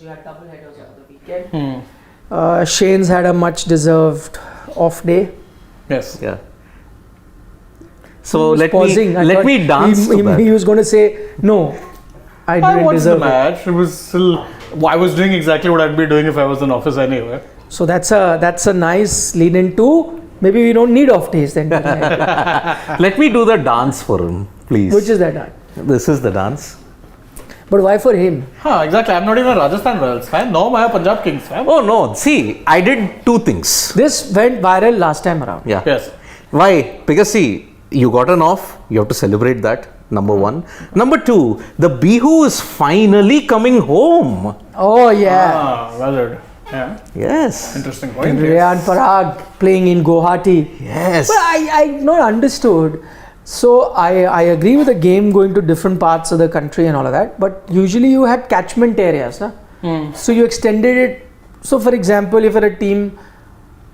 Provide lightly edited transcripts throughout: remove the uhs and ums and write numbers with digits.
because you had double headers over the weekend. Shane's had a much deserved off day. Yes. Yeah. So let me dance to that. He was going to say, no, I didn't watched deserve the match. It was still, I was doing exactly what I'd be doing if I was in office anyway. So that's a nice lead into, maybe we don't need off days then. Let me do the dance for him, please. Which is that dance? This is the dance. But why for him? Exactly. I'm not even a Rajasthan Royals fan. No, I'm a Punjab Kings fan. Oh no, see, I did two things. This went viral last time around. Yeah. Yes. Why? Because see, you got an off, you have to celebrate that, number one. Number two, the Bihu is finally coming home. Oh yeah. Well done. Yeah. Yes. Interesting point. Rayan Parag playing in Guwahati. Yes. But I not understood. So I agree with the game going to different parts of the country and all of that. But usually you had catchment areas. Na? So you extended it. So for example, if you're a team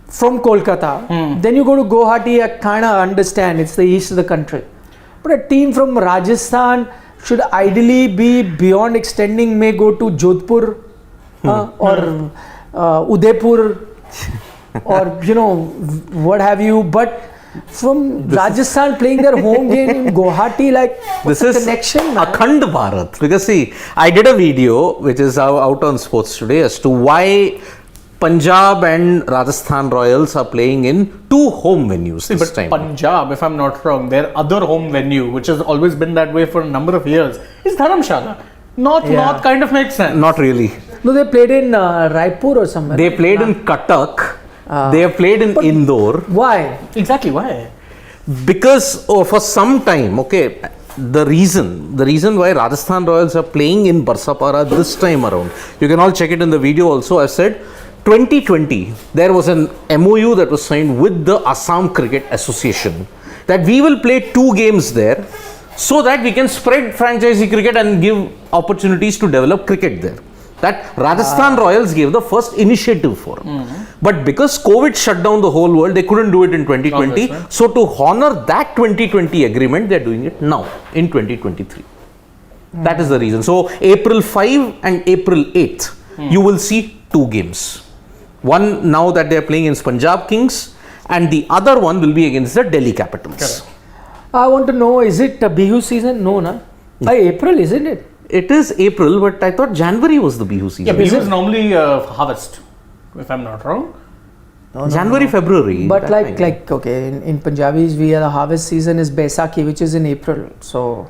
from Kolkata, then you go to Guwahati, I kind of understand, it's the east of the country. But a team from Rajasthan should ideally be beyond extending, may go to Jodhpur or Udaipur or what have you. But from Rajasthan playing their home game in Guwahati, like what's this the is connection, man? Akhand Bharat. Because see, I did a video which is out on Sports Today as to why Punjab and Rajasthan Royals are playing in two home venues this time. Punjab, if I'm not wrong, their other home venue, which has always been that way for a number of years, is Dharamshala. North kind of makes sense. Not really. No, they played in Raipur or somewhere. They played in Cuttack. They have played in Indore. Why? Exactly, why? Because for some time, okay, the reason why Rajasthan Royals are playing in Barsapara this time around, you can all check it in the video also. I said 2020, there was an MOU that was signed with the Assam Cricket Association that we will play 2 games there so that we can spread franchisee cricket and give opportunities to develop cricket there. That Rajasthan Royals gave the first initiative for. But because COVID shut down the whole world, they couldn't do it in 2020. So to honor that 2020 agreement, they're doing it now in 2023. That is the reason. So April 5 and April 8th, you will see 2 games. One now that they are playing against Punjab Kings, and the other one will be against the Delhi Capitals. Correct. I want to know, is it a Bihu season? No, na? By April, isn't it? It is April, but I thought January was the Bihu season. Yeah, Bihu is normally harvest, if I'm not wrong. January, February. But like okay, in Punjabis, the harvest season is Baisakhi, which is in April. So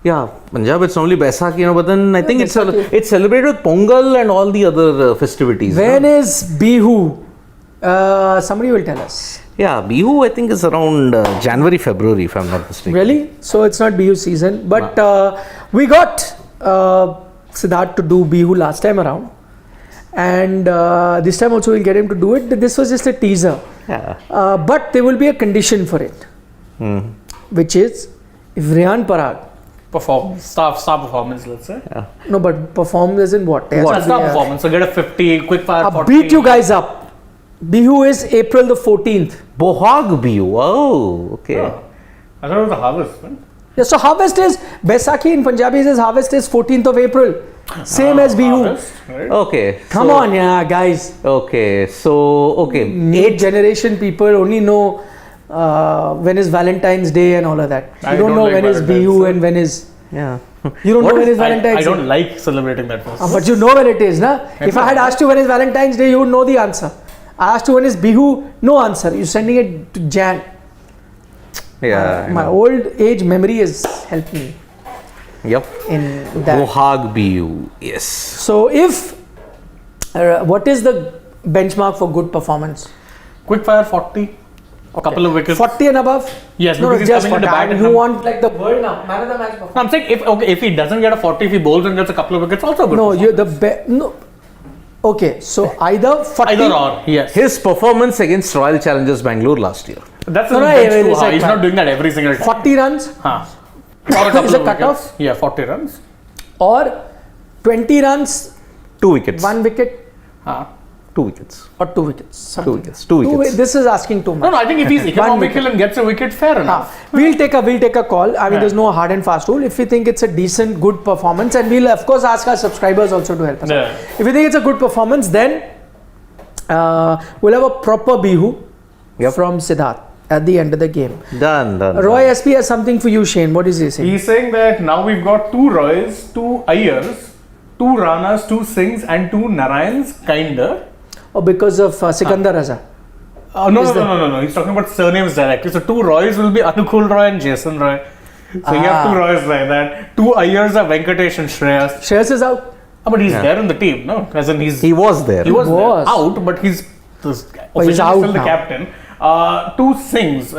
yeah, Punjab it's only Baisakhi, but then I think it's celebrated with Pongal and all the other festivities. When is Bihu? Somebody will tell us. Yeah, Bihu I think is around January, February, if I'm not mistaken. Really? So it's not Bihu season, but we got Siddharth to do Bihu last time around, and this time also we'll get him to do it. This was just a teaser. Yeah. But there will be a condition for it, which is if Rayan Parag Star performance, let's say. Yeah. no, but perform as in what? Star performance. So get a 50, quick fire 40. Beat you guys up. Bihu is April the 14th. Bohag Bihu. Oh, okay. Oh. I thought it was the harvest, right? Yeah, so harvest is Baisakhi in Punjabi says harvest is 14th of April. Same as Bihu. Harvest, right? Okay. Come on, yeah, guys. Okay. So, okay. 8th generation people only know when is Valentine's Day and all of that. You don't know when is Bihu and when is. Yeah. You don't know when is Valentine's Day. I don't like celebrating that first. But you know when it is, na? If I had asked you when is Valentine's Day, you would know the answer. I asked you when is Bihu, no answer. You're sending it to Jan. Yeah. My old age memory has helped me. Yep. In that. Bohag Bihu. Yes. So if what is the benchmark for good performance? Quick fire 40. A couple of wickets. 40 and above? Yes, no, because he's just coming for in the bat. that. You want like the world now, man of the match performance. No, I'm saying if he doesn't get a 40, if he bowls and gets a couple of wickets, also good. No, you're the no. Okay, so either 40. Either or, yes. His performance against Royal Challengers Bangalore last year. That's too high. He's not doing that every single time. 40 runs. Or a couple is of a cutoff? Yeah, 40 runs. Or 20 runs. 2 wickets. 1 wicket. 2 wickets. or 2 wickets. Something. 2 wickets. 2 wickets. This is asking too much. No, I think if he's economical and gets a wicket, fair enough. We'll take a call. I mean, there's no hard and fast rule. If we think it's a decent, good performance, and we'll of course ask our subscribers also to help us. Yeah. If we think it's a good performance, then we'll have a proper bihu from Siddharth at the end of the game. Done. Roy SP has something for you, Shane. What is he saying? He's saying that now we've got 2 Roys, 2 Iyers, 2 Ranas, 2 Singhs, and 2 Narayans, kinda. Oh, because of Sikandar Raza. No. He's talking about surnames directly. So 2 Roys will be Anukul Roy and Jason Roy. So you have 2 Roys like that. 2 Iyers are Venkatesh and Shreyas. Shreyas is out. But he's there in the team, no? As in He was there. He was there. Out, but he's officially out still the now. captain. 2 Singhs,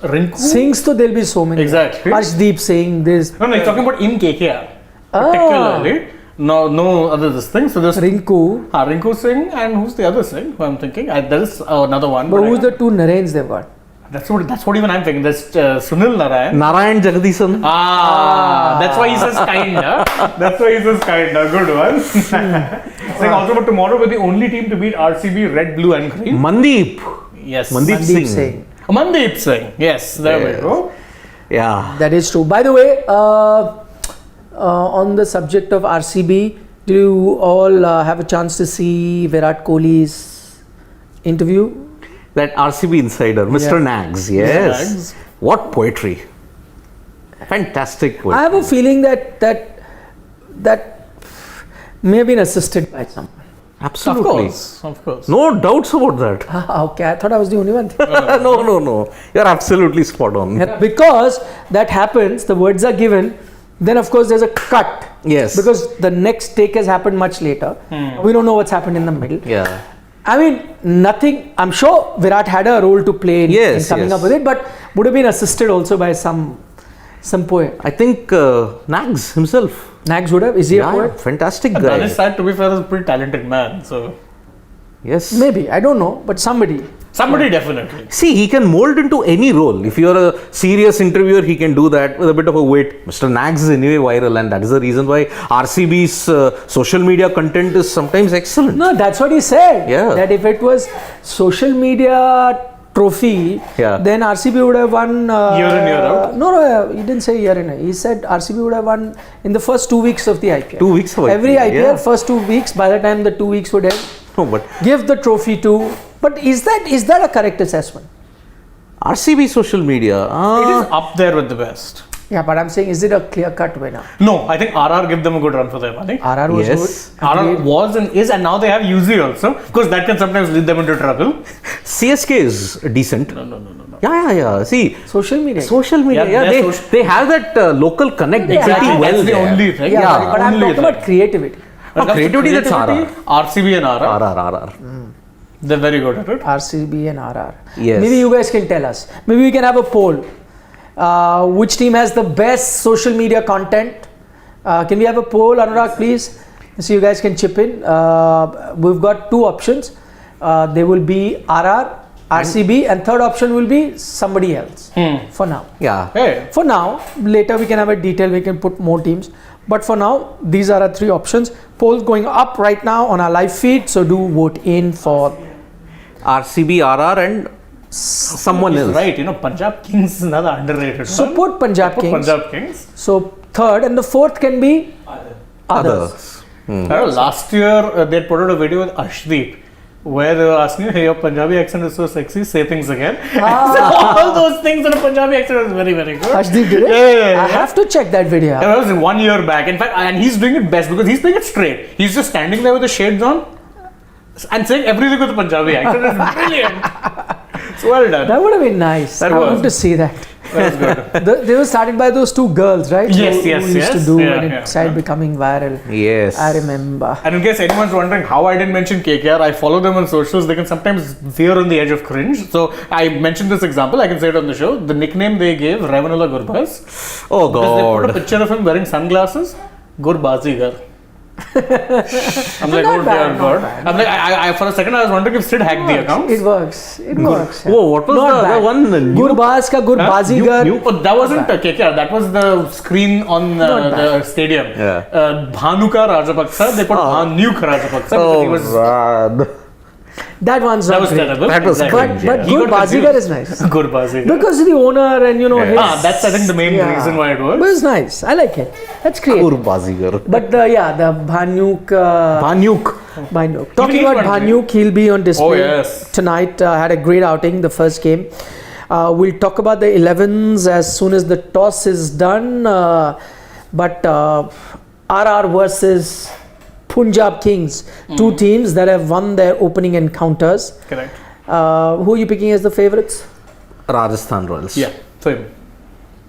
Rinku. Singhs, so there'll be so many. Exactly. Arshdeep saying this. No, he's talking about in KKR. Particularly. No other this thing. So there's Rinku Singh, and who's the other Singh who I'm thinking? There is another one. But who's the 2 Narayans they've got? That's what even I'm thinking. There's Sunil Narayan. Narayan Jagdishan. That's why he says kinda. That's why he says kinda. Good one. Saying also, but tomorrow we're the only team to beat RCB red, blue, and green. Mandeep. Yes. Mandeep Singh. Mandeep Singh. Yes, there we go. Yeah. That is true. By the way, on the subject of RCB, do you all have a chance to see Virat Kohli's interview? That RCB insider, Mr. Nags. Yes. Nags. What poetry. Fantastic poetry. I have a feeling that may have been assisted by someone. Absolutely. Of course. No doubts about that. Okay, I thought I was the only one. No. You're absolutely spot on. Because that happens, the words are given, then of course there's a cut. Yes. Because the next take has happened much later. We don't know what's happened in the middle. Yeah. I mean, nothing. I'm sure Virat had a role to play in coming up with it, but would have been assisted also by some poet. I think Nags himself. Nags would have. Is he a poet? Fantastic And guy. Danish side, to be fair, is a pretty talented man. So Yes. Maybe. I don't know. But somebody. Definitely. See, he can mold into any role. If you're a serious interviewer, he can do that with a bit of a wit. Mr. Nags is anyway viral, and that is the reason why RCB's social media content is sometimes excellent. No, that's what he said. Yeah. That if it was social media trophy, then RCB would have won year in, year out. No, he didn't say year in. He said RCB would have won in the first 2 weeks of the IPL. 2 weeks of IPL. Every IPL, first 2 weeks, by the time the 2 weeks would end, give the trophy to. But is that a correct assessment? RCB social media. It is up there with the best. Yeah, but I'm saying, is it a clear-cut winner? No, I think RR give them a good run for their money. RR was good. RR was and is, and now they have UZ also. Of course, that can sometimes lead them into trouble. CSK is decent. No. Yeah. See, social media. They have that local connect pretty well. That's the only thing. Yeah, but I'm talking about creativity. Creativity, that's RR. RCB and RR. RR. They're very good at it. RCB and RR. Yes. Maybe you guys can tell us. Maybe we can have a poll. Which team has the best social media content? Can we have a poll, Anurag, please? So you guys can chip in. We've got 2 options. They will be RR, RCB, and third option will be somebody else. For now. Yeah. Hey. For now, later we can have a detail. We can put more teams. But for now, these are our 3 options. Polls going up right now on our live feed. So do vote in for RCB, RR, and someone else. Right, Punjab Kings is another underrated So one. put Punjab Kings. Punjab Kings. So third, and the fourth can be others. I know last year they put out a video with Arshdeep where they were asking, hey, your Punjabi accent is so sexy, say things again. So all those things in a Punjabi accent was very, very good. Ashdeep did it? Yeah. I have to check that video. Yeah, that was 1 year back. In fact, and he's doing it best because he's playing it straight. He's just standing there with the shades on and saying everything with a Punjabi accent. It's brilliant. It's well done. That would have been nice. I would love to see that. That was good. They were started by those 2 girls, right? Yes. Who used to do when it started becoming viral. Yes. I remember. And in case anyone's wondering how I didn't mention KKR, I follow them on socials. They can sometimes veer on the edge of cringe. So I mentioned this example. I can say it on the show. The nickname they gave Ravanullah Gurbaz. Oh God. Because they put a picture of him wearing sunglasses. Gurbazigar. I'm like, oh dear God. I'm like, I for a second I was wondering if Sid hacked the account. It works. It works. Whoa, what was the other one? Gurbaz ka Gurbazigar. Oh, that wasn't KKR. That was the screen on the stadium. Yeah. Bhanuka Rajapaksa. They put Bhanuk Rajapaksa because he was. That one's That not was great. terrible. That was Exactly. cringe, But yeah. He good got Bazigar confused. is nice. Good Bazigar. Because the owner and his... That's I think the main reason why it But works. it's nice. I like it. That's great. Bazigar. But the Bhanyuk... Banyuk. Talking he's about one Bhanyuk, he'll be on display Oh, yes. tonight. Had a great outing, the first game. We'll talk about the 11s as soon as the toss is done. But RR versus Punjab Kings, two teams that have won their opening encounters. Correct. Who are you picking as the favourites? Rajasthan Royals. Yeah. Same.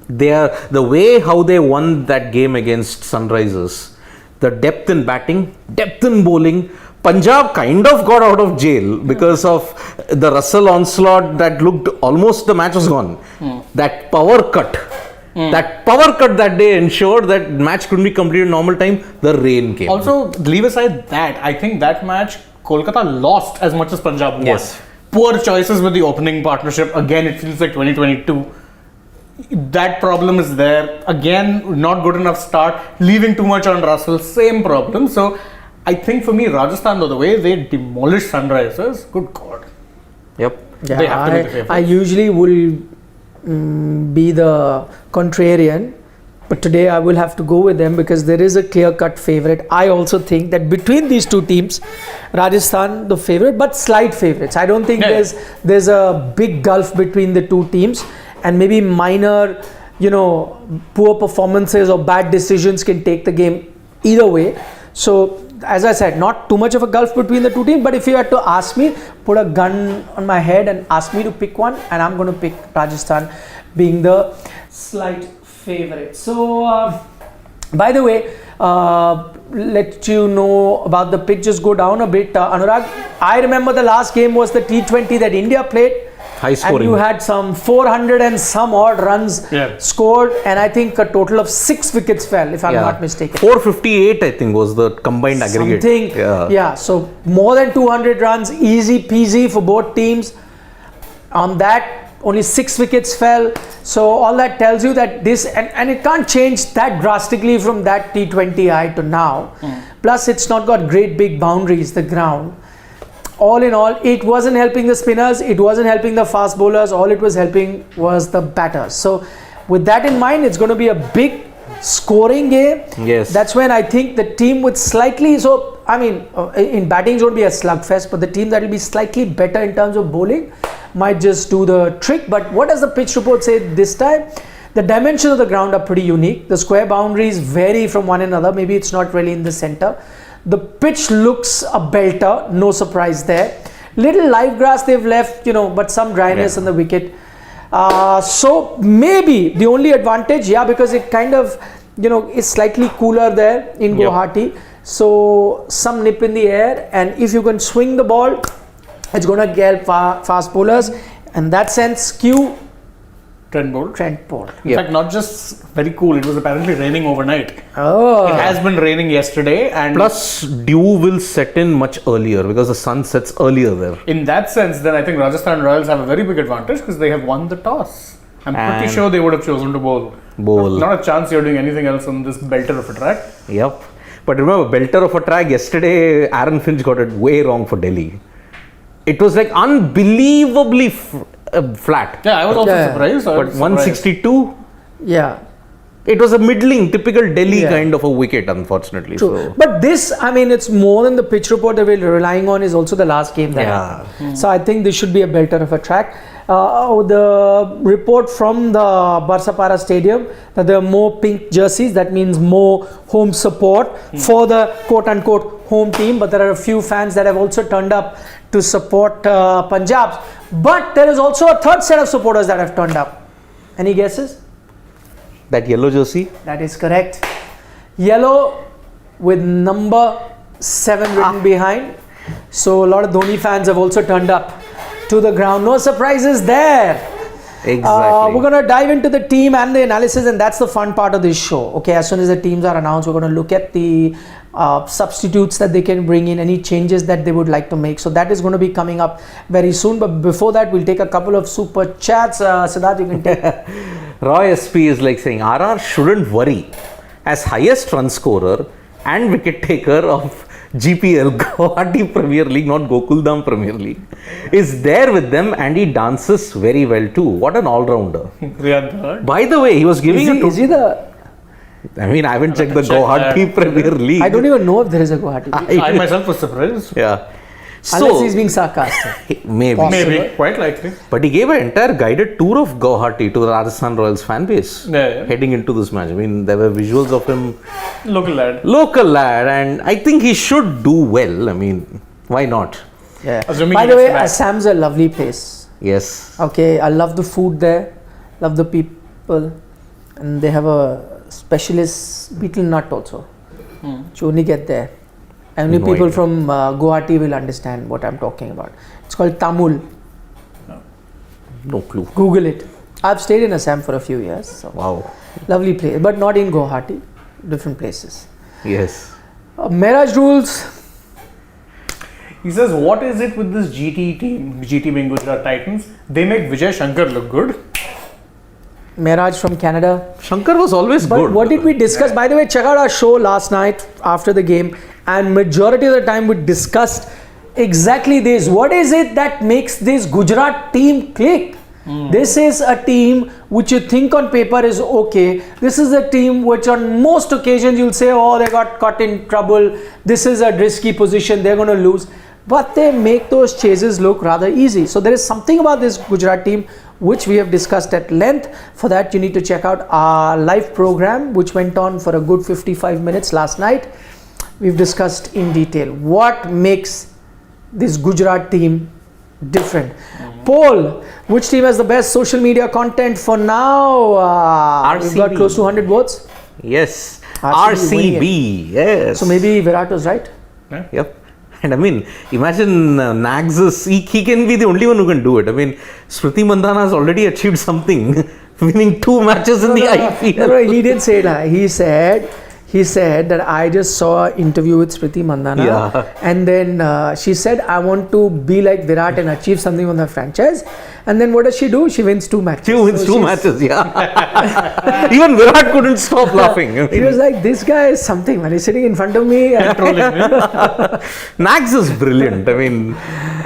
They are the way how they won that game against Sunrisers. The depth in batting, depth in bowling. Punjab kind of got out of jail because of the Russell onslaught that looked almost the match was gone. That power cut. That power cut that day ensured that match couldn't be completed in normal time. The rain came. Also, leave aside that, I think that match Kolkata lost as much as Punjab won. Yes. Poor choices with the opening partnership. Again, it feels like 2022. That problem is there. Again, not good enough start. Leaving too much on Russell. Same problem. So, I think for me, Rajasthan, though, the way they demolished Sunrisers, good God. Yep. They have to be the favourites. I usually will be the contrarian, but today I will have to go with them because there is a clear-cut favourite. I also think that between these two teams, Rajasthan the favourite, but slight favourites. I don't think there's a big gulf between the two teams, and maybe minor, poor performances or bad decisions can take the game either way. So, as I said, not too much of a gulf between the two teams, but if you had to ask me, put a gun on my head and ask me to pick one, and I'm going to pick Rajasthan being the slight favourite. So, by the way, let you know about the pitch, just go down a bit. Anurag, I remember the last game was the T20 that India played. High scoring. And you had some 400 and some odd runs scored, and I think a total of 6 wickets fell, if I'm not mistaken. 458, I think, was the combined aggregate. Something, so more than 200 runs, easy peasy for both teams. On that, only 6 wickets fell. So all that tells you that this, and it can't change that drastically from that T20I to now. Plus, it's not got great big boundaries, the ground. All in all, it wasn't helping the spinners, it wasn't helping the fast bowlers, all it was helping was the batters. So, with that in mind, it's going to be a big scoring game. Yes. That's when I think the team with slightly, in batting it's going to be a slugfest, but the team that will be slightly better in terms of bowling might just do the trick. But what does the pitch report say this time? The dimensions of the ground are pretty unique. The square boundaries vary from one another. Maybe it's not really in the center. The pitch looks a belter, no surprise there. Little live grass they've left, but some dryness on the wicket. So maybe the only advantage, because it kind of, is slightly cooler there in Guwahati. So some nip in the air, and if you can swing the ball, it's going to help fast bowlers. In that sense, Trent Bolt. In fact, not just very cool, it was apparently raining overnight. Oh. It has been raining yesterday, and plus dew will set in much earlier because the sun sets earlier there. In that sense, then I think Rajasthan Royals have a very big advantage because they have won the toss. I'm pretty sure they would have chosen to bowl. Not a chance you're doing anything else on this belter of a track. Yep. But remember, belter of a track, yesterday Aaron Finch got it way wrong for Delhi. It was like unbelievably flat. Yeah, I was also surprised. But 162? Yeah. It was a middling, typical Delhi kind of a wicket, unfortunately. True. So. But this, it's more than the pitch report that we're relying on is also the last game that happened. So I think this should be a belter of a track. The report from the Barsapara Stadium that there are more pink jerseys, that means more home support for the quote-unquote home team. But there are a few fans that have also turned up to support Punjab. But there is also a third set of supporters that have turned up. Any guesses? That yellow jersey? That is correct. Yellow with number 7 written behind. So a lot of Dhoni fans have also turned up to the ground. No surprises there. Exactly. We're going to dive into the team and the analysis, and that's the fun part of this show. Okay, as soon as the teams are announced, we're going to look at the substitutes that they can bring in, any changes that they would like to make. So that is going to be coming up very soon. But before that, we'll take a couple of super chats. Siddharth, you can take. Roy SP is like saying RR shouldn't worry. As highest run scorer and wicket taker of GPL, Guwahati Premier League, not Gokuldam Premier League, is there with them and he dances very well too. What an all-rounder. By the way, he was giving Is he the... I mean, I haven't checked the Guwahati Premier League. I don't even know if there is a Guwahati. I myself was surprised. Yeah. Unless he's being sarcastic. Maybe. Maybe, quite likely. But he gave an entire guided tour of Guwahati to the Rajasthan Royals fan base heading into this match. I mean, there were visuals of him. Local lad. And I think he should do well. I mean, why not? Yeah. Assuming By the way, back. Assam's a lovely place. Yes. Okay, I love the food there. Love the people. And they have a specialist beetle nut also. Which you only get there. Only No people idea. from Guwahati will understand what I'm talking about. It's called Tamul. No clue. Google it. I've stayed in Assam for a few years. So Wow. lovely place, but not in Guwahati. Different places. Yes. Marriage rules. He says, what is it with this GT team, GT being Gujarat Titans? They make Vijay Shankar look good. Mehraj from Canada. Shankar was always But good. what did we discuss? By the way, check out our show last night after the game, and majority of the time we discussed exactly this. What is it that makes this Gujarat team click? This is a team which you think on paper is okay. This is a team which on most occasions you'll say, oh, they got caught in trouble. This is a risky position. They're going to lose. But they make those chases look rather easy. So there is something about this Gujarat team which we have discussed at length. For that, you need to check out our live program, which went on for a good 55 minutes last night. We've discussed in detail what makes this Gujarat team different. Poll, which team has the best social media content for now? We've got RCB. close to 100 votes. Yes. RCB winning RCB. Yes. So maybe Virat was right. Yep. And I mean, imagine Nags is, he can be the only one who can do it. I mean, Smriti Mandhana has already achieved something, winning 2 matches in the IPL. No, he didn't say that. He said that I just saw an interview with Smriti Mandhana, Yeah. and then she said, I want to be like Virat and achieve something on the franchise. And then what does she do? She wins 2 matches. She wins So 2 she's- matches, yeah. Even Virat couldn't stop laughing. I He mean, was like, this guy is something, man. He's sitting in front of me. And Nags is brilliant. I mean,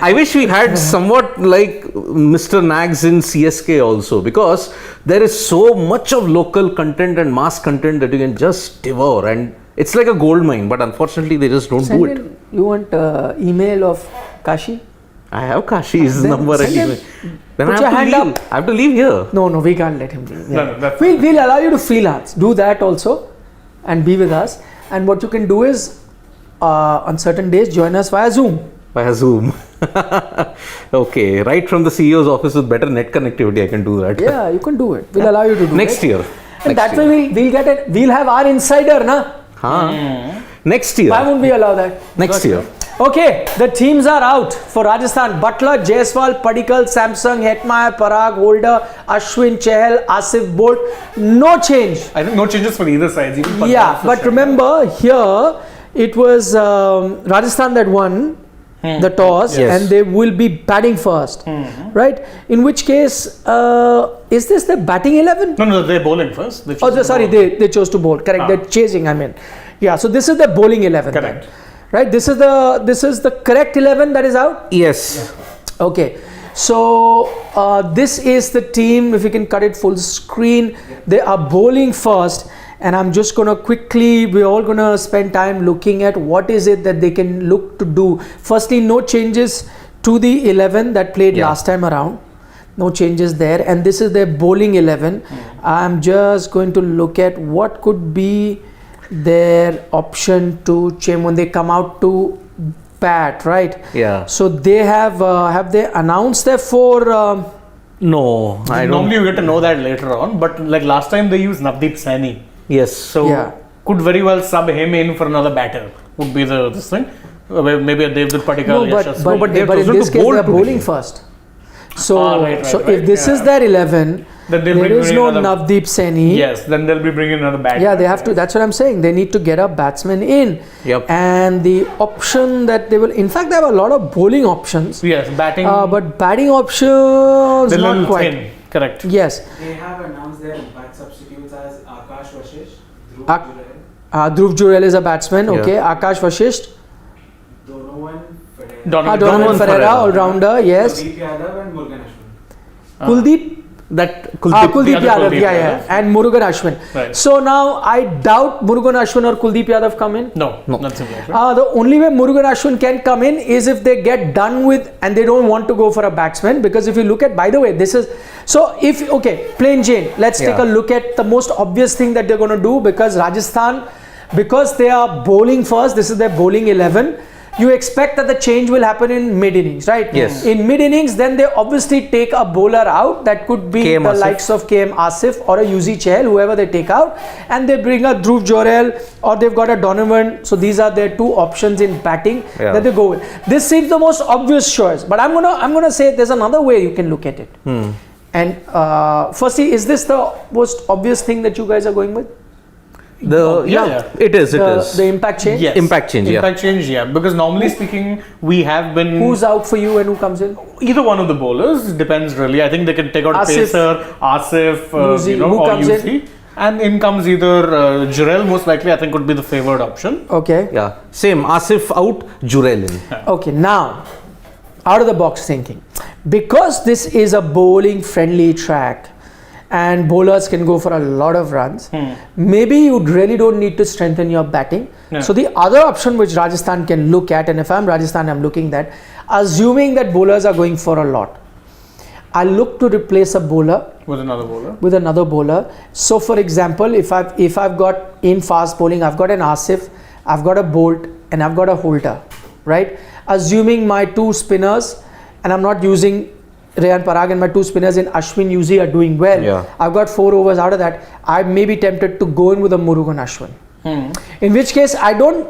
I wish we had somewhat like Mr. Nags in CSK also, because there is so much of local content and mass content that you can just devour, and it's like a gold mine, but unfortunately they just don't do it. You want email of Kashi? I have Kashi's Then number send anyway. him. Then Put I your have hand to leave. up. I have to leave here. No, we can't let him leave. No, that's We'll allow you to freelance. Do that also and be with us. And what you can do is, on certain days, join us via Zoom. Via Zoom. Okay, right from the CEO's office with better net connectivity, I can do that. Yeah, you can do it. We'll allow you to do Next it. year. And that way we'll get it. We'll have our insider, na? Next year. Why won't we allow that? Next year. Okay, the teams are out for Rajasthan. Butler, Jaiswal, Padikkal, Samsung, Hetmeyer, Parag, Holder, Ashwin, Chahal, Asif, Bolt. No change. I think no changes for either sides. Even Pathan Yeah, also but said. remember here it was Rajasthan that won the toss, Yes. and they will be batting first, right? In which case, is this the batting 11? No, they're bowling first. They Oh, chose to sorry, bowl. they chose to bowl. Correct. Ah. They're chasing. I mean, yeah. So this is the bowling 11. then. Correct. Right. This is the correct 11 that is out. Yes. Okay. So this is the team. If you can cut it full screen, they are bowling first, and I'm just gonna quickly. We're all gonna spend time looking at what is it that they can look to do. Firstly, no changes to the 11 that played last time around. No changes there, and this is their bowling 11. I'm just going to look at what could be their option to change when they come out to bat, right? Yeah. So they have they announced their 4? No, I don't. Normally you get to know that later on, but like last time they used Navdeep Saini. Yes. So Yeah. could very well sub him in for another batter. Would be this thing. Maybe a David Padikkal. No, but but they've in chosen this to case bowl they are to bowling begin. first. So Right, if this is yeah. their 11, Then they'll there bring is in no another- Navdeep Saini. Yes, then they'll be bringing another batter. Yeah, they have to. That's what I'm saying. They need to get a batsman in. Yep. And the option that they will, in fact, they have a lot of bowling options. Yes, batting. But batting options they're a not little quite. thin. Correct. Yes. They have announced their bat substitutes as Akash Vashish, Dhruv Ak- Jurel. Dhruv Jurel is a batsman. Yeah. Okay. Akash Vashisht. Donovan Ferreira, all-rounder, yes. Kuldeep Yadav and Murugan Ashwin. Kuldeep? Kuldeep Yadav, Yadav. and Murugan Ashwin. Right. So now I doubt Murugan Ashwin or Kuldeep Yadav come in. No, not simply. The only way Murugan Ashwin can come in is if they get done with and they don't want to go for a batsman, because if you look at, by the way, this is, so if, okay, plain Jane, let's take a look at the most obvious thing that they're going to do, because Rajasthan, because they are bowling first, this is their bowling 11, you expect that the change will happen in mid-innings, right? Yes. In mid-innings, then they obviously take a bowler out. That could be KM the Asif. likes of KM Asif or a UZ Chahal, whoever they take out. And they bring a Dhruv Jorel or they've got a Donovan. So these are their two options in batting that they go with. This seems the most obvious choice. But I'm gonna say there's another way you can look at it. And firstly, is this the most obvious thing that you guys are going with? It is. The impact change? Yes. Impact change, Impact change, yeah. Because normally speaking, we have been... Who's out for you and who comes in? Either one of the bowlers, depends really. I think they can take out Asif, Pacer, Asif, Uzi, who or comes UC. in? And in comes either Jurel, most likely, I think would be the favoured option. Okay. Yeah. Same. Asif out, Jurel in. Okay, now, out of the box thinking. Because this is a bowling friendly track, and bowlers can go for a lot of runs, maybe you really don't need to strengthen your batting. So the other option which Rajasthan can look at, and if I'm Rajasthan, I'm looking at, assuming that bowlers are going for a lot, I look to replace a bowler with another bowler. So for example, if I've got in fast bowling, I've got an Asif, I've got a Bolt, and I've got a Holder, right? Assuming my two spinners, and I'm not using Rayan Parag, and my two spinners in Ashwin Yuzi are doing well. I've got 4 overs out of that. I may be tempted to go in with a Murugan Ashwin. In which case, I don't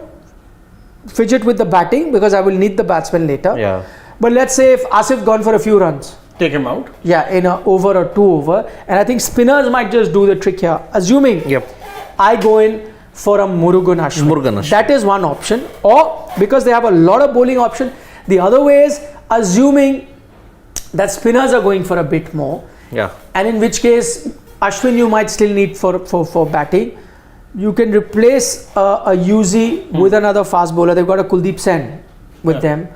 fidget with the batting because I will need the batsman later. But let's say if Asif gone for a few runs, take him out. In a over or 2 over, and I think spinners might just do the trick here. Assuming I go in for a Murugan Ashwin. That is one option. Or because they have a lot of bowling option, the other way is assuming that spinners are going for a bit more, and in which case Ashwin you might still need for batting. You can replace a UZ with another fast bowler. They've got a Kuldeep Sen with them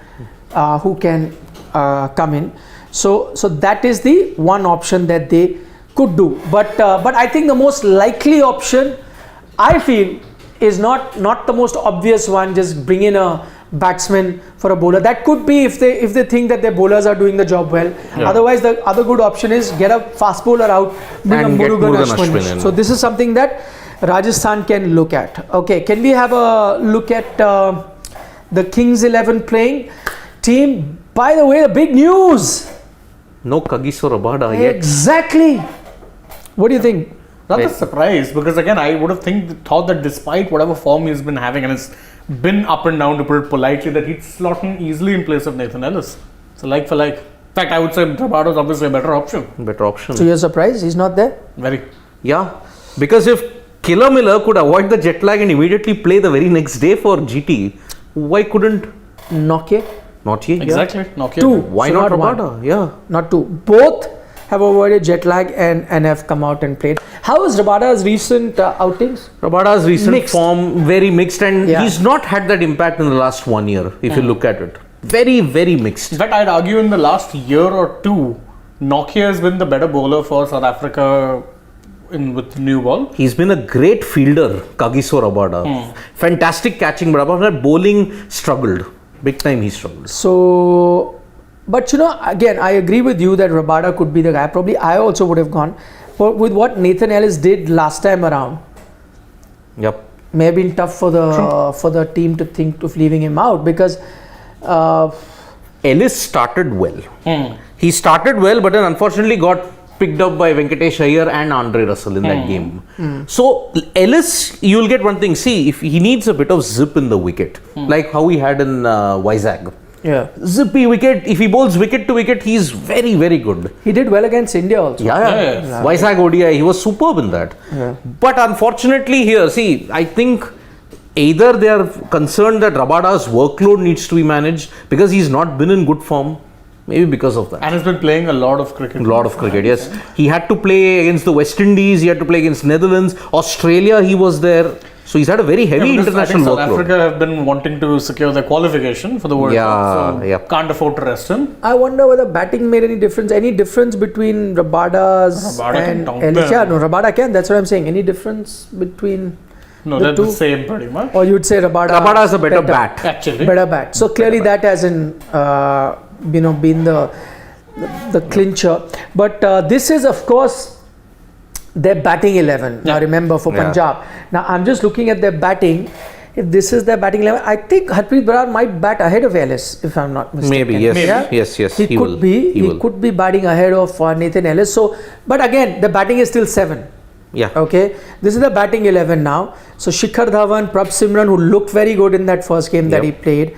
who can come in. So that is the one option that they could do. But I think the most likely option, I feel, is not the most obvious one. Just bring in a batsman for a bowler. That could be if they think that their bowlers are doing the job well. Otherwise, the other good option is get a fast bowler out, bring a Murugan Ashwin. So this is something that Rajasthan can look at. Okay, can we have a look at the Kings 11 playing team? By the way, the big news. No Kagiso Rabada yet. Exactly. What do you think? Not a surprise, because again, I would have thought that despite whatever form he's been having, and it's been up and down to put it politely, that he'd slot in easily in place of Nathan Ellis. So like for like. In fact, I would say Rabada is obviously a better option. So you're surprised he's not there? Very. Yeah, because if Killer Miller could avoid the jet lag and immediately play the very next day for GT, why couldn't Nokia? Exactly. Nokia. 2. Why so not one. Rabada? Not 2. Both have avoided jet lag and have come out and played. How is Rabada's recent outings? Rabada's recent Mixed. form, very mixed, and he's not had that impact in the last 1 year, if you look at it. Very, very mixed. In fact, I'd argue in the last year or two, Nokia has been the better bowler for South Africa with new ball. He's been a great fielder, Kagiso Rabada. Fantastic catching, but apart from that, bowling struggled. Big time he struggled. So... But again, I agree with you that Rabada could be the guy. Probably I also would have gone. But with what Nathan Ellis did last time around, may have been tough for the team to think of leaving him out, because Ellis started well. He started well, but then unfortunately got picked up by Venkatesh Iyer and Andre Russell in that game. So Ellis, you'll get one thing. See, if he needs a bit of zip in the wicket, like how he had in Vizag. Zippy wicket. If he bowls wicket to wicket, he's very, very good. He did well against India also. Vizag ODI, he was superb in that. But unfortunately here, see, I think either they are concerned that Rabada's workload needs to be managed because he's not been in good form. Maybe because of that. And he's been playing a lot of cricket. Yes. He had to play against the West Indies, he had to play against Netherlands, Australia he was there. So he's had a very heavy because I think international South workload. Africa have been wanting to secure their qualification for the World Cup, so can't afford to rest him. I wonder whether batting made any difference. Any difference between Rabada's and Ellis? Yeah, no, Rabada can. That's what I'm saying. Any difference between No, the they're two? the same pretty much. Or you'd say Rabada is a better bat. Actually, Better bat. So clearly that hasn't, been the clincher. But this is, of course, their batting 11. Now remember, for Punjab. Now I'm just looking at their batting. If this is their batting 11, I think Harpreet Brar might bat ahead of Ellis, if I'm not mistaken. Maybe, yes. Yeah? Yes. He could will. be. He will. Could be batting ahead of Nathan Ellis. So, but again, the batting is still 7. Yeah. Okay, this is the batting 11 now. So Shikhar Dhawan, Prabh Simran, who looked very good in that first game that he played.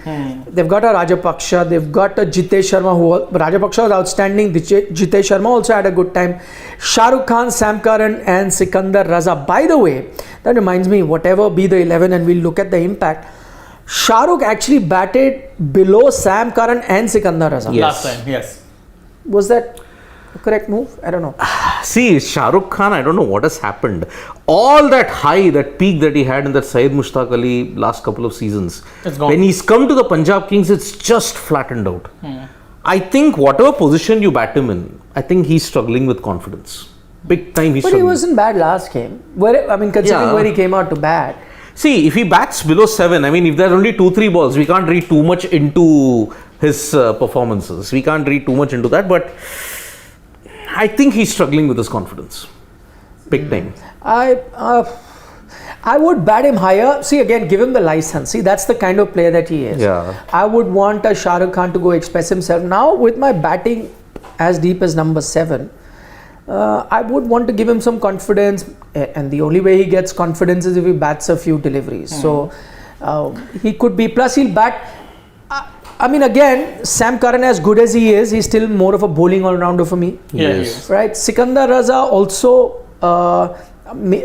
They've got a Rajapaksha, they've got a Jitesh Sharma, Rajapaksha was outstanding. Jitesh Sharma also had a good time. Shah Rukh Khan, Sam Curran and Sikandar Raza. By the way, that reminds me, whatever be the 11 and we'll look at the impact, Shah Rukh actually batted below Sam Curran and Sikandar Raza. last time, yes. Was that a correct move? I don't know. See, Shah Rukh Khan, I don't know what has happened. All that high, that peak that he had in that Syed Mushtaq Ali last couple of seasons, It's gone. when he's come to the Punjab Kings, it's just flattened out. I think whatever position you bat him in, I think he's struggling with confidence. Big time he's But he struggling. wasn't bad last game. Considering where he came out to bat. See, if he bats below 7, I mean, if there are only 2-3 balls, we can't read too much into his performances. We can't read too much into that, but I think he's struggling with his confidence. Big time. I would bat him higher. See, again, give him the license. See, that's the kind of player that he is. Yeah. I would want a Shah Rukh Khan to go express himself. Now, with my batting as deep as number 7, I would want to give him some confidence. And the only way he gets confidence is if he bats a few deliveries. So, he could be. Plus, he'll bat. I mean, again, Sam Curran, as good as he is, he's still more of a bowling all-rounder for me. Yeah, he Yes. is. Right? Sikandar Raza also.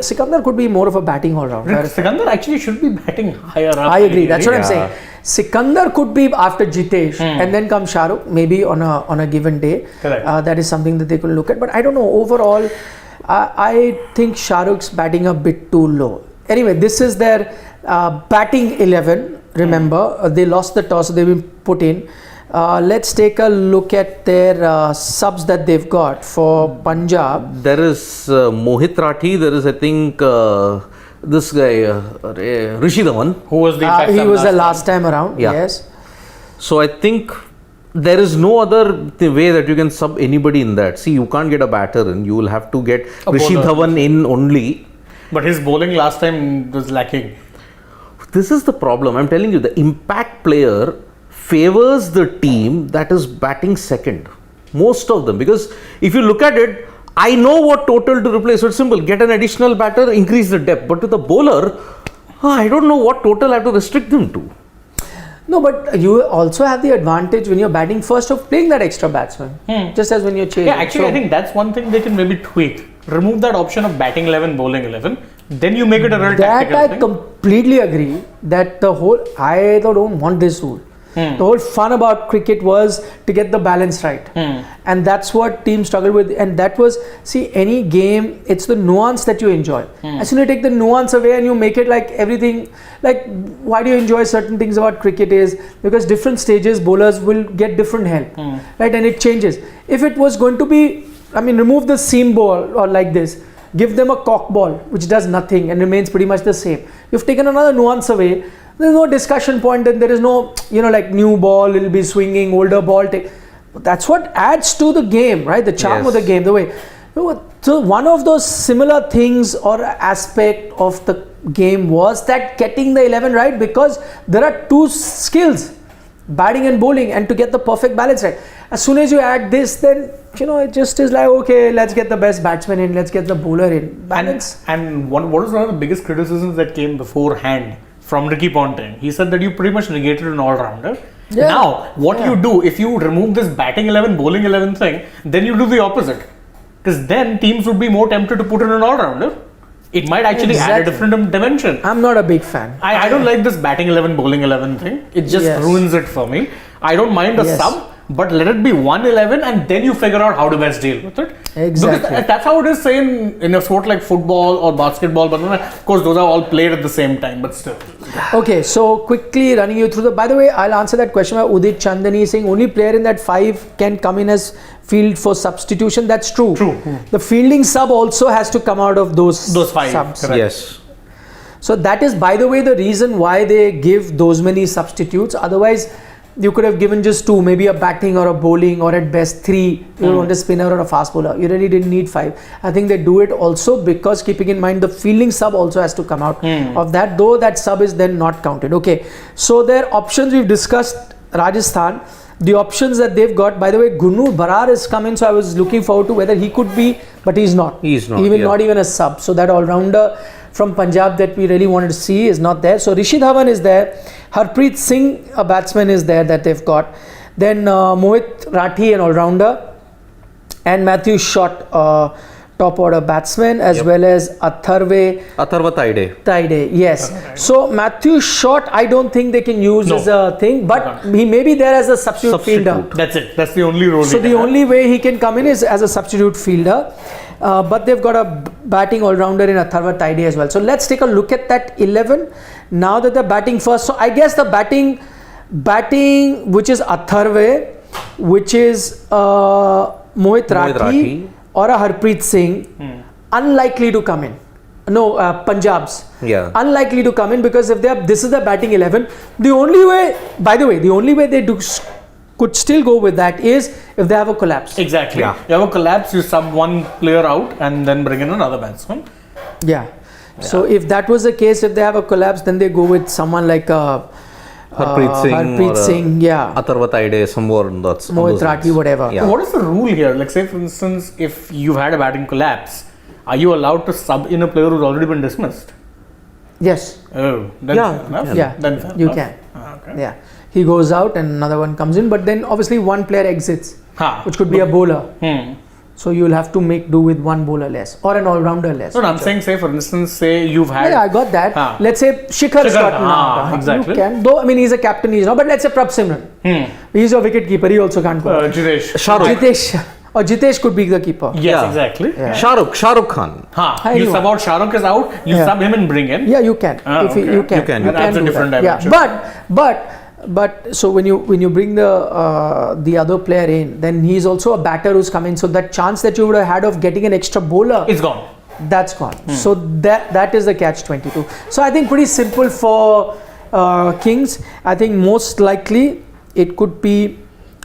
Sikandar could be more of a batting all-rounder. Sikandar actually should be batting higher up. I agree. That's what I'm Yeah. saying. Sikandar could be after Jitesh and then come Shah Rukh, maybe on a given day. Correct. That is something that they could look at. But I don't know. Overall, I think Shah Rukh's batting a bit too low. Anyway, this is their batting 11. Remember, they lost the toss, so they've been put in. Let's take a look at their subs that they've got for Punjab. There is Mohit Rathi, there is, I think, this guy, Rishi Dhawan. Who was the He captain was the time? last time around. Yeah. Yes. So I think there is no other way that you can sub anybody in that. See, you can't get a batter in. You will have to get Rishi bowler. Dhawan in only. But his bowling last time was lacking. This is the problem. I'm telling you, the impact player favors the team that is batting second. Most of them. Because if you look at it, I know what total to replace. So it's simple. Get an additional batter, increase the depth. But to the bowler, I don't know what total I have to restrict them to. No, but you also have the advantage when you're batting first of playing that extra batsman. Just as when you're chasing. Yeah, actually, I think that's one thing they can maybe tweak. Remove that option of batting 11, bowling 11. Then you make it a real that tactical I thing. completely agree that I don't want this rule. The whole fun about cricket was to get the balance right. And that's what teams struggle with. And that was, see, any game, it's the nuance that you enjoy. As soon as you take the nuance away and you make it like everything, like why do you enjoy certain things about cricket is because different stages bowlers will get different help. Right? And it changes. If it was going to be, remove the seam ball or like this, give them a cock ball which does nothing and remains pretty much the same. You've taken another nuance away. There's no discussion point and there is no, like new ball, it'll be swinging, older ball. That's what adds to the game, right? The charm of the game, the way. So one of those similar things or aspect of the game was that getting the 11 right because there are two skills, batting and bowling, and to get the perfect balance right. As soon as you add this, then it just is like, okay, let's get the best batsman in, let's get the bowler in. Balance. And what was one of the biggest criticisms that came beforehand from Ricky Ponting? He said that you pretty much negated an all-rounder. Yeah. Now, what you do, if you remove this batting 11, bowling 11 thing, then you do the opposite. Because then teams would be more tempted to put in an all-rounder. It might actually add a different dimension. I'm not a big fan. I don't like this batting 11, bowling 11 thing. It just ruins it for me. I don't mind a sub, but let it be 1-11 and then you figure out how to best deal with it. Exactly. Because that's how it is, say, in a sport like football or basketball, but of course those are all played at the same time, but still. Okay, so quickly running you through the. By the way, I'll answer that question by Udit Chandani saying only player in that 5 can come in as field for substitution. That's true. True. The fielding sub also has to come out of those 5. subs. Correct. Yes. So that is, by the way, the reason why they give those many substitutes. Otherwise, you could have given just 2, maybe a batting or a bowling, or at best 3. You want a spinner or a fast bowler. You really didn't need 5. I think they do it also because keeping in mind the fielding sub also has to come out of that, though that sub is then not counted. Okay, so their options we've discussed. Rajasthan, the options that they've got. By the way, Gurnur Barar is coming, so I was looking forward to whether he could be, but he's not. He's not. Not even a sub. So that all-rounder from Punjab that we really wanted to see is not there. So Rishi Dhawan is there. Harpreet Singh, a batsman, is there that they've got. Then Mohit Rathi, an all-rounder, and Matthew Shott, top order batsman, as well as Atharva Taide. Yes. So Matthew Shott, I don't think they can use as a thing, but he may be there as a substitute fielder. That's it. That's the only role. So the only way he can come in is as a substitute fielder. But they've got a batting all-rounder in Atharva Taide as well. So let's take a look at that 11. Now that they're batting first, so I guess the batting which is Atharva, which is Mohit Rathi or a Harpreet Singh, unlikely to come in. No, Punjab's. Yeah. Unlikely to come in because if this is the batting 11, the only way, by the way, the only way they could still go with that is if they have a collapse. Exactly. Yeah. You have a collapse, you sub one player out and then bring in another batsman. Yeah. So if that was the case, if they have a collapse, then they go with someone like Harpreet Singh, yeah. Atharva Taide, somewhere in that. Mohit Rathi, whatever. Yeah. So what is the rule here? Like, say for instance, if you've had a batting collapse, are you allowed to sub in a player who's already been dismissed? Yes. Oh, then fair enough. Yeah. Then fair You enough. can. Okay. Yeah. He goes out and another one comes in, but then obviously one player exits, which could be a bowler. So you will have to make do with one bowler less or an all-rounder less. No, I'm saying, say for instance, say you've had. Yeah, I got that. Let's say Shikhar's gotten out. Exactly. You can. Though, I mean, he's a captain, he's not. But let's say Prabh Simran. He's your wicket keeper. He also can't go. Jitesh. Jitesh could be the keeper. Yes, exactly. Yeah. Shah Rukh Khan. You sub out Shah Rukh is out, you sub him and bring in. Yeah, you can. You can. That's a different dimension. But so when you bring the other player in, then he's also a batter who's coming. So that chance that you would have had of getting an extra bowler, it's gone. That's gone. So that is the catch-22. So I think pretty simple for Kings. I think most likely it could be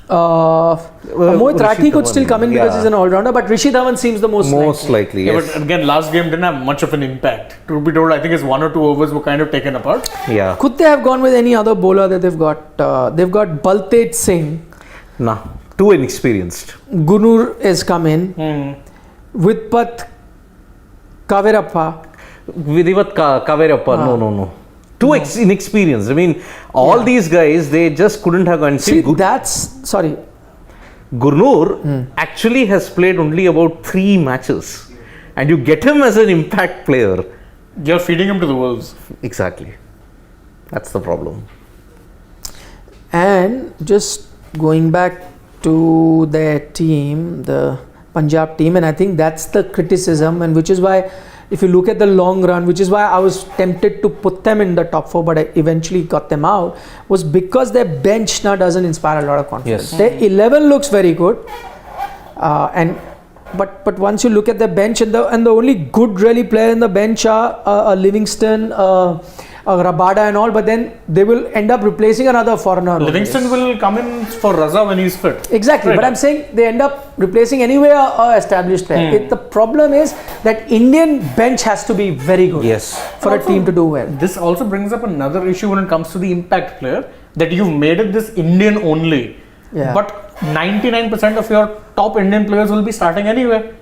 Mohit Rathi could still come in because he's an all-rounder, but Rishi Dhawan seems the most likely. Yes. But again, last game didn't have much of an impact. To be told, I think his 1 or 2 overs were kind of taken apart. Yeah. Could they have gone with any other bowler that they've got? They've got Baltej Singh. Nah, too inexperienced. Gunur has come in. Vidpat Kaverappa. Vidhivat Kaverappa. No. Too inexperienced. I mean, all these guys, they just couldn't have gone. See, sorry. Gurnur actually has played only about 3 matches. And you get him as an impact player. You're feeding him to the wolves. Exactly. That's the problem. And just going back to their team, the Punjab team, and I think that's the criticism, and which is why if you look at the long run, which is why I was tempted to put them in the top 4, but I eventually got them out, was because their bench now doesn't inspire a lot of confidence. Yes. Their 11 looks very good, but once you look at the bench, and the only good really player in the bench are Livingston, Rabada and all, but then they will end up replacing another foreigner. Livingston will come in for Raza when he's fit. Exactly, but I'm saying they end up replacing anyway a established player. The problem is that Indian bench has to be very good for a team to do well. This also brings up another issue when it comes to the impact player, that you've made it this Indian only. Yeah. But 99% of your top Indian players will be starting anyway.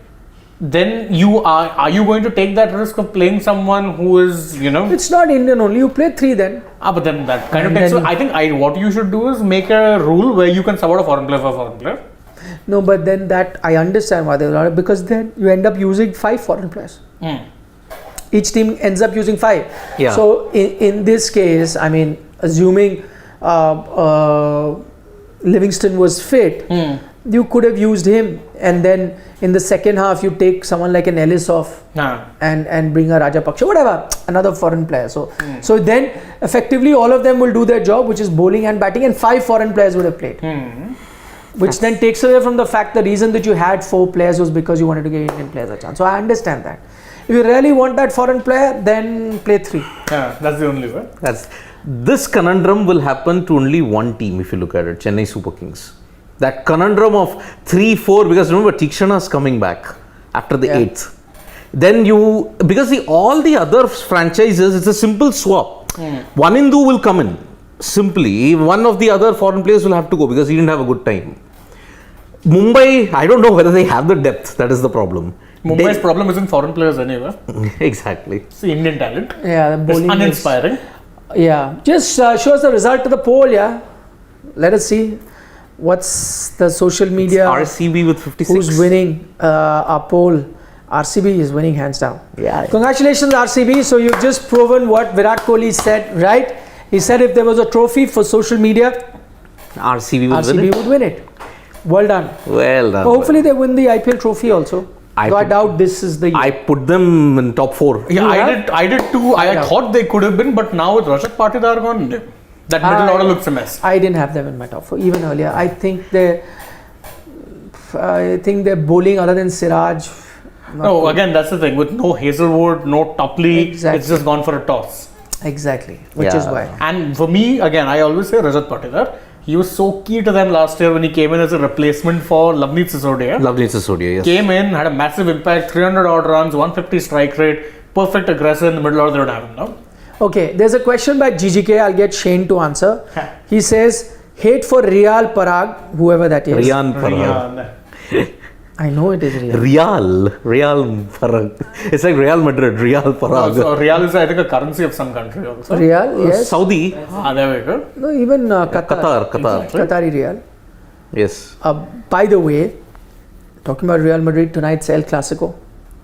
Then are you going to take that risk of playing someone who is, It's not Indian only. You play 3 then. But then that kind of takes. So I think what you should do is make a rule where you can sub out a foreign player for a foreign player. No, but then that I understand why they're not, because then you end up using 5 foreign players. Each team ends up using 5. Yeah. So in this case, I mean, assuming Livingston was fit, you could have used him, and then in the second half you take someone like an Ellis off and bring a Rajapaksha, whatever, another foreign player. So then effectively all of them will do their job, which is bowling and batting, and 5 foreign players would have played. Which then takes away from the fact the reason that you had 4 players was because you wanted to give Indian players a chance. So I understand that. If you really want that foreign player, then play 3. Yeah, that's the only way. This conundrum will happen to only one team if you look at it, Chennai Super Kings. That conundrum of 3-4, because remember Tikshana's coming back after the 8th. Then because all the other franchises, it's a simple swap. One Hindu will come in, simply. One of the other foreign players will have to go because he didn't have a good time. Mumbai, I don't know whether they have the depth, that is the problem. Mumbai's problem isn't foreign players anyway. Exactly. It's the Indian talent. Yeah, the bowling it's uninspiring. Just show us the result of the poll, Let us see. What's the social media? It's RCB with 56. Who's winning our poll? RCB is winning hands down. Yeah. Congratulations, RCB. So you've just proven what Virat Kohli said, right? He said if there was a trophy for social media, RCB would win it. Well done. Well done. Hopefully they win the IPL trophy also. I doubt this is the year. I put them in top 4. Yeah, I did too. I thought they could have been, but now with Rajat Patidar gone, that middle order looks a mess. I didn't have them in my top 4 even earlier. I think they're bowling other than Siraj. No, again that's the thing. With no Hazelwood, no Topley, it's just gone for a toss. Exactly, which is why. And for me, again, I always say Rajat Patidar. He was so key to them last year when he came in as a replacement for Lavneet Sisodia. Yes. Came in, had a massive impact, 300 odd runs, 150 strike rate, perfect aggressor in the middle order. They would have him now. Okay, there's a question by GGK. I'll get Shane to answer. He says, hate for Real Parag, whoever that is. Riyan Parag. I know it is Real. Real Parag. It's like Real Madrid, Real Parag. So Real is, I think, a currency of some country also. Real, yes. Saudi. There we go. No, even Qatar. Qatar. Qatari Real. Yes. By the way, talking about Real Madrid, tonight's El Clasico.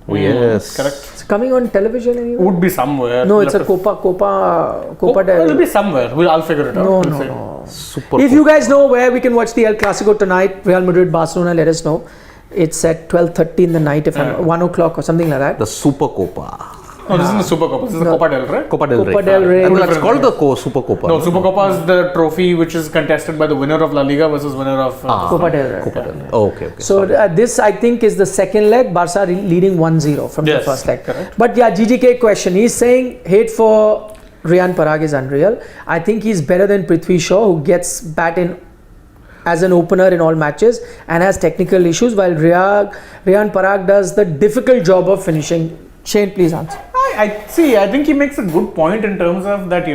Oh, yes. Correct. It's coming on television anyway? Would be somewhere. No, it's a Copa del... It'll be somewhere. I'll figure it out. No. Super If you guys know where we can watch the El Clasico tonight, Real Madrid, Barcelona, let us know. It's at 12:30 in the night, if I'm 1 o'clock or something like that. The Super Copa. No, this isn't the Super Copa. This is the Copa del Rey. Copa del Rey. Copa del Rey. No, that's called the Super Copa. No, Super Copa is the trophy which is contested by the winner of La Liga versus winner of Copa del Rey. Copa del Rey. Oh, okay. So this, I think, is the second leg. Barca leading 1-0 from the first leg. Correct. But GGK question. He's saying hate for Riyan Parag is unreal. I think he's better than Prithvi Shaw, who gets bat in as an opener in all matches and has technical issues, while Riyan Parag does the difficult job of finishing. Shane, please answer. I think he makes a good point in terms of that,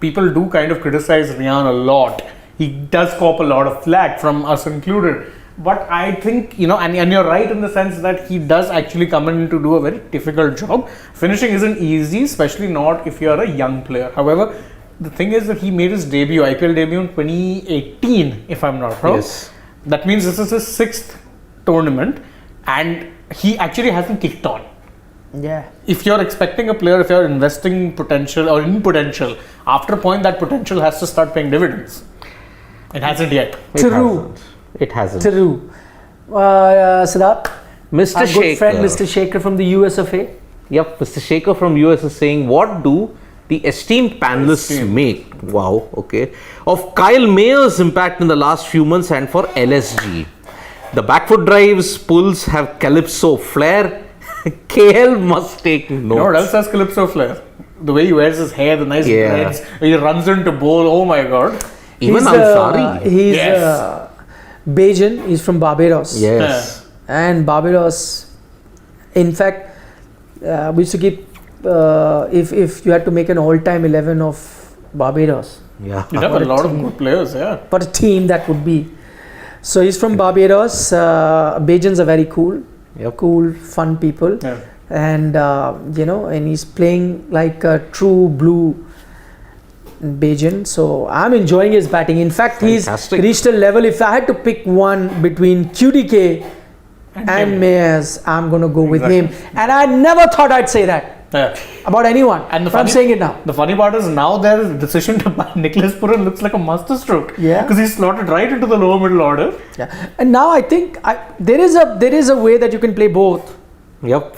people do kind of criticize Riyan a lot. He does cop a lot of flack, from us included. But I think, and you're right in the sense that he does actually come in to do a very difficult job. Finishing isn't easy, especially not if you're a young player. However, the thing is that he made his IPL debut in 2018, if I'm not wrong. Yes. That means this is his 6th tournament and he actually hasn't kicked on. Yeah. If you're expecting a player, if you're investing potential or in potential, after a point that potential has to start paying dividends. It hasn't yet. It hasn't. True. Siddharth? Mr. Our Shaker. good friend Mr. Shaker from the US of A. Yep, Mr. Shaker from US is saying, what do the esteemed panelists make, of Kyle Mayer's impact in the last few months and for LSG? The backfoot drives, pulls have calypso flair. KL must take notes. You know what else has calypso flair? The way he wears his hair, the nice dreads, he runs into bowl, oh my god. Even Ansari. He's Bajan, he's from Barbados. Yes. And Barbados, in fact, we used to keep, if you had to make an all-time 11 of Barbados. Yeah. You have a lot of good players, For a team, that would be. So he's from Barbados. Bajans are very cool. Yep. Cool, fun people. Yeah. And, and he's playing like a true blue Bajan. So I'm enjoying his batting. In fact, Fantastic. he's reached a level, if I had to pick one between QDK and Mayers, I'm going to go with him. And I never thought I'd say that. Yeah. about anyone. And the But I'm funny- saying it now. The funny part is now their decision to buy Nicholas Puran looks like a masterstroke. Yeah. Because he's slotted right into the lower middle order. Yeah. And now I think there is a way that you can play both. Yep.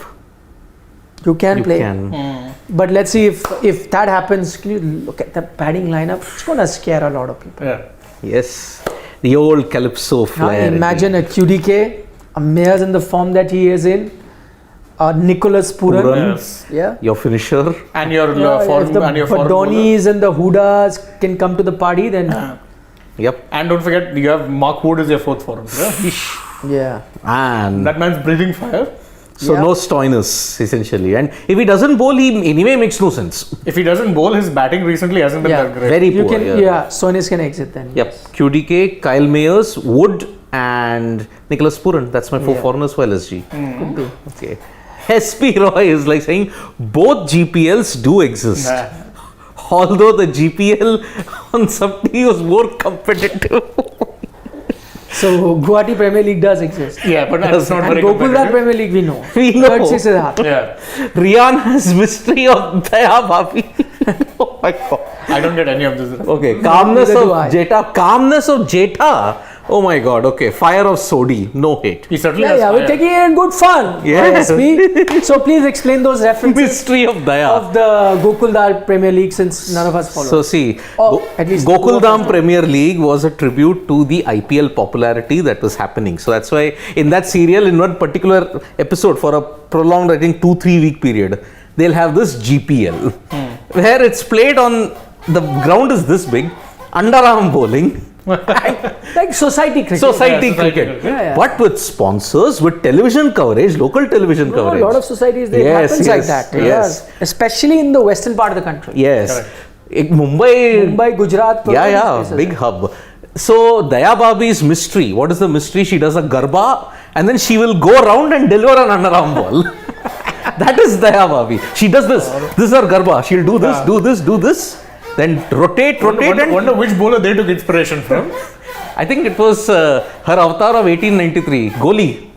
You can You play. can. But let's see if that happens. Can you look at the batting lineup? It's gonna scare a lot of people. Yeah. Yes. The old Calypso Now flair. imagine a QDK, a Mayers in the form that he is in, Nicholas Puran. Puran. Yes. Yeah. Your finisher. And your Yeah, form if the and your form bowler. Badonis and the Hudas can come to the party, then Yep. And don't forget, you have Mark Wood as your fourth foreign. Yeah? yeah. And That man's breathing fire. so Yeah. no Stoinis essentially. And if he doesn't bowl, he anyway makes no sense. If he doesn't bowl, his batting recently hasn't been Yeah. that great. Very You poor. can, yeah. Sonis can exit then. Yep. QDK, Kyle Mayers, Wood, and Nicholas Puran. That's my four Yeah. foreigners for LSG. Could be. Okay. SP Roy is like saying both GPLs do exist. Nah. Although the GPL on somebody was more competitive. So Guwahati Premier League does exist. Yeah, but that's not And very Gokuldar competitive. Premier League we know. We know. Third, sixth is hard. Yeah. Rian has mystery of Daya Bhabi. Oh my god. I don't get any of this. Okay, calmness Neither of do I. Jeta. Calmness of Jeta. Oh my god. Okay, fire of Sodi. No hate. He certainly Yeah, has yeah, we're fire. taking it in good fun. Yeah. ISP. So please explain those references Mystery of Daya. of the Gokuldar Premier League since none of us follow. So see, Oh, at least Gokuldam Premier League was a tribute to the IPL popularity that was happening. So that's why in that serial, in one particular episode, for a prolonged, I think 2-3 week period, they'll have this GPL, where it's played on the ground is this big, underarm bowling, like society cricket. society society cricket, cricket. Yeah, yeah. but with sponsors, with television coverage, local television No, coverage. a lot of societies, it Yes, happens like yes, that. yes. Yeah. Especially in the western part of the country. Yes, Correct. Mumbai, Gujarat. Yeah, these yeah, places. big hub. So Daya Babi's mystery. What is the mystery? She does a garba and then she will go around and deliver an underarm ball. That is Daya Babi. She does this. This is her garba. She'll do this, do this, do this. Then rotate, and Wonder which bowler they took inspiration from. I think it was her avatar of 1893. Goli.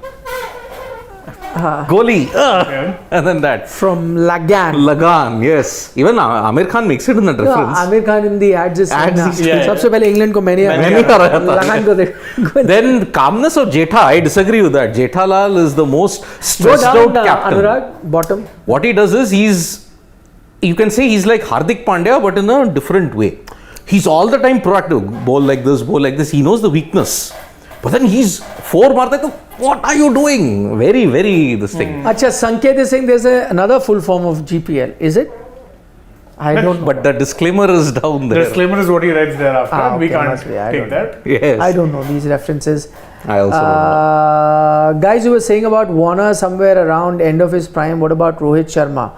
Goli. Yeah. And then that. From Lagan. Lagan, yes. Even Amir Khan makes it in that No, reference. Aamir Khan in the ads is Ads saying, is- Yeah, सबसे पहले England को मैंने मैंने हराया था। लगान को देखो Then calmness of Jetha, I disagree with that. Jethalal is the most go stressed down out captain. Anurag bottom. What he does is you can say he's like Hardik Pandya, but in a different way. He's all the time proactive. Bowl like this, bowl like this. He knows the weakness. But then he's four marta. What are you doing? Very, very this thing. अच्छा संकेत is saying there's another full form of GPL. Is it? I don't know. But the disclaimer is down The there. disclaimer is what he writes thereafter. We okay, can't must be. I take don't that. Yes. I don't know these references. I also don't know. Guys, you were saying about Warner somewhere around end of his prime. What about Rohit Sharma?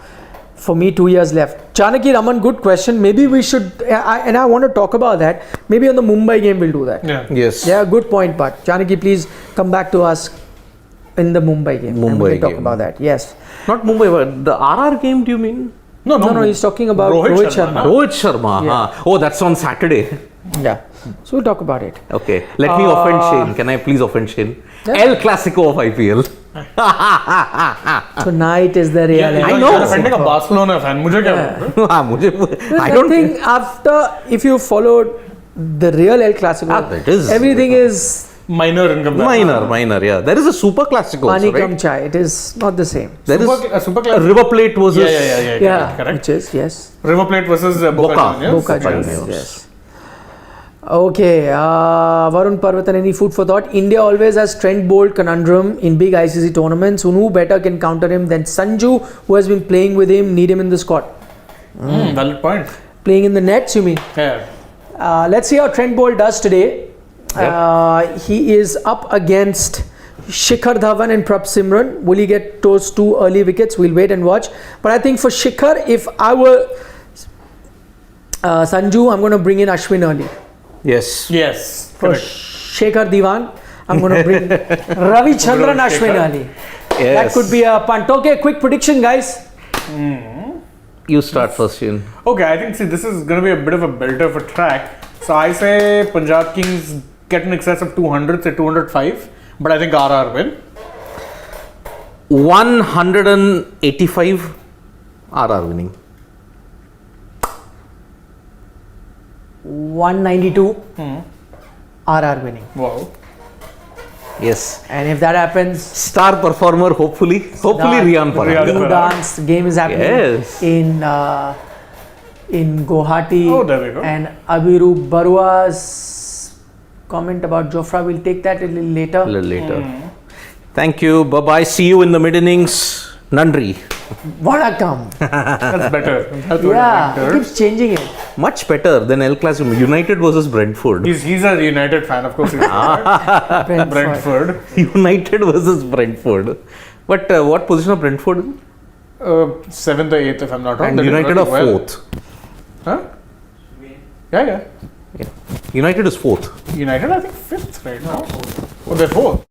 For me, 2 years left. Chanaki Raman, good question. Maybe we should, and I want to talk about that. Maybe on the Mumbai game we'll do that. Yeah. Yes. Yeah, good point, but Chanaki, please come back to us in the Mumbai game. and we Mumbai can talk game. about that. Yes. Not Mumbai, but the RR game, do you mean? No, he's talking about Rohit Sharma. Rohit Sharma. Yeah. Huh? Oh, that's on Saturday. Yeah. So we'll talk about it. Okay. Let me offend Shane. Can I please offend Shane? Yeah. El Clasico of IPL. Tonight is the real. Yeah, I you're know. offending a Barcelona fan. मुझे क्या बोलूं? हाँ, मुझे I I don't think after, if you followed the real El Clasico, it is. everything is Minor in comparison. minor, yeah. There is a Super Classico pani also, kam right? chai. It is not the same. There is Super a Class. River Plate versus Yeah. Correct. Which is, yes. River Plate versus Boca Boca. Juniors. Boca Juniors. Juniors, yes. Okay, Varun Parvatan, any food for thought? India always has Trent Bolt conundrum in big ICC tournaments. Who better can counter him than Sanju, who has been playing with him, need him in the squad? Valid point. Playing in the nets, you mean? Yeah. Let's see how Trent Bolt does today. He is up against Shikhar Dhawan and Prabh Simran. Will he get those two early wickets? We'll wait and watch. But I think for Shikhar, if I were Sanju, I'm going to bring in Ashwin early. Yes. Yes. For Correct. Shekhar Diwan, I'm going to bring Ravi Chandran Ashwin early. That Yes. could be a punt. Okay, quick prediction, guys. You start first, Shane. Okay, I think this is going to be a bit of a belter of a track. So I say Punjab Kings get in excess of 200, say 205. But I think RR win. 185 RR winning. 192. RR winning. Wow. Yes. And if that happens, Star performer, hopefully Riyan Parag. New dance game is happening Yes. in Guwahati. Oh, there we go. And Abiru Barua's comment about Jofra, we'll take that a little later. A little later. Thank you. Bye bye. See you in the mid innings. Nandri. Vanakkam. That's better. That's what Yeah, I he like. keeps changing it. Much better than El Clasico. United versus Brentford. He's a United fan, of course. He's Brentford. United versus Brentford. But what position of Brentford? 7th or 8th, if I'm not wrong. And They did United are really well. 4th. Huh? Yeah. United is 4th. United, I think 5th right now. Oh, they're 4th.